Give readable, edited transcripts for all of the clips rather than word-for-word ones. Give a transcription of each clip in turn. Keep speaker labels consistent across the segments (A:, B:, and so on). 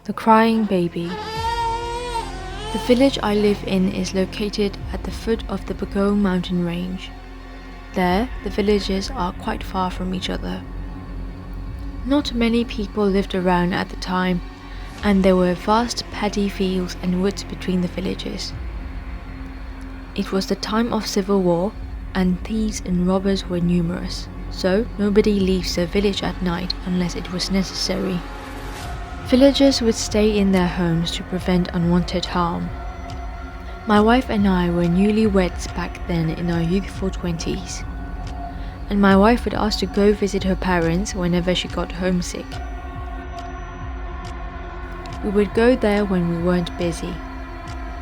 A: The Crying Baby. The village I live in is located at the foot of the Bago mountain range. There, the villages are quite far from each other. Not many people lived around at the time, and there were vast paddy fields and woods between the villages. It was the time of civil war, and thieves and robbers were numerous, so nobody leaves the village at night unless it was necessary. Villagers would stay in their homes to prevent unwanted harm. My wife and I were newlyweds back then in our youthful 20s, and my wife would ask to go visit her parents whenever she got homesick. We would go there when we weren't busy.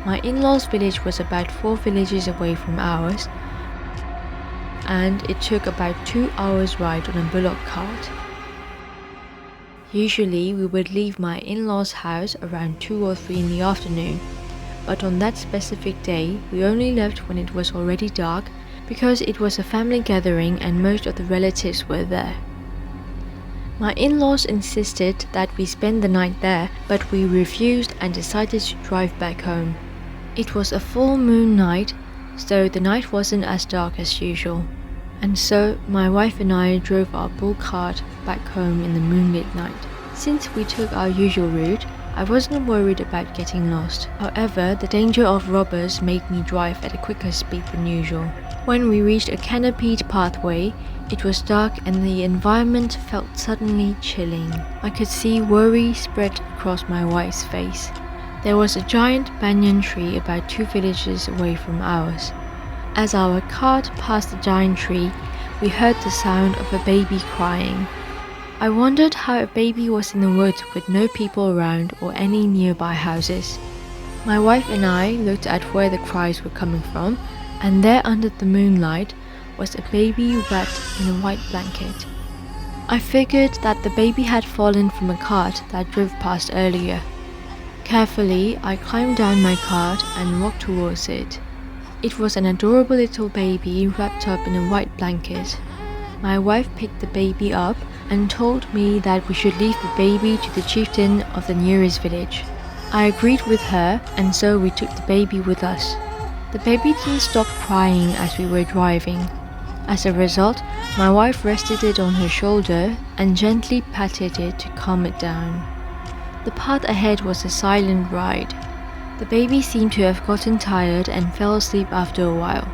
A: My in-laws' village was about 4 villages away from ours, and it took about 2 hours' ride on a bullock cart. Usually we would leave my in-laws' house around 2 or 3 in the afternoon, but on that specific day we only left when it was already dark because it was a family gathering and most of the relatives were there. My in-laws insisted that we spend the night there, but we refused and decided to drive back home. It was a full moon night, so the night wasn't as dark as usual. And so my wife and I drove our bull cart back home in the moonlit night. Since we took our usual route, I wasn't worried about getting lost. However, the danger of robbers made me drive at a quicker speed than usual. When we reached a canopied pathway, it was dark and the environment felt suddenly chilling. I could see worry spread across my wife's face. There was a giant banyan tree about 2 villages away from ours. As our cart passed the giant tree, we heard the sound of a baby crying. I wondered how a baby was in the woods with no people around or any nearby houses. My wife and I looked at where the cries were coming from, and there under the moonlight was a baby wrapped in a white blanket. I figured that the baby had fallen from a cart that drove past earlier. Carefully, I climbed down my cart and walked towards it. It was an adorable little baby wrapped up in a white blanket. My wife picked the baby up and told me that we should leave the baby to the chieftain of the nearest village. I agreed with her, and so we took the baby with us. The baby didn't stop crying as we were driving. As a result, my wife rested it on her shoulder and gently patted it to calm it down. The path ahead was a silent ride. The baby seemed to have gotten tired and fell asleep after a while.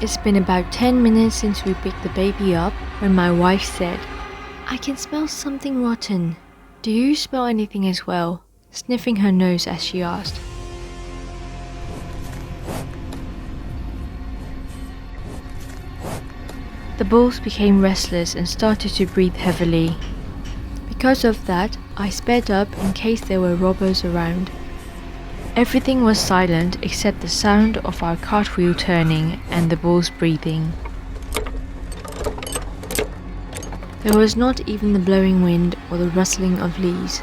A: It's been about 10 minutes since we picked the baby up when my wife said, "I can smell something rotten. Do you smell anything as well?" sniffing her nose as she asked. The bulls became restless and started to breathe heavily. Because of that, I sped up in case there were robbers around. Everything was silent except the sound of our cartwheel turning and the bulls breathing. There was not even the blowing wind or the rustling of leaves.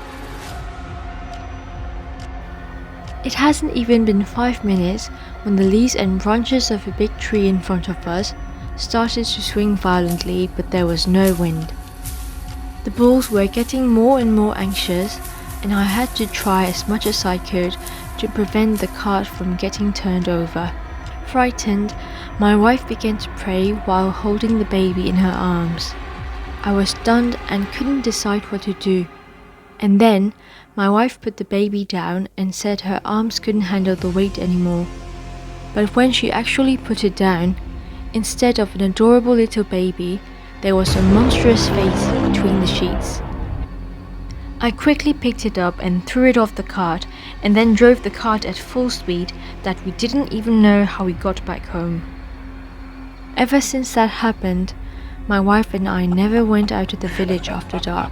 A: It hasn't even been 5 minutes when the leaves and branches of a big tree in front of us started to swing violently, but there was no wind. The bulls were getting more and more anxious, and I had to try as much as I could to prevent the cart from getting turned over. Frightened, my wife began to pray while holding the baby in her arms. I was stunned and couldn't decide what to do. And then, my wife put the baby down and said her arms couldn't handle the weight anymore. But when she actually put it down, instead of an adorable little baby, there was a monstrous face between the sheets. I quickly picked it up and threw it off the cart, and then drove the cart at full speed that we didn't even know how we got back home. Ever since that happened, my wife and I never went out of the village after dark.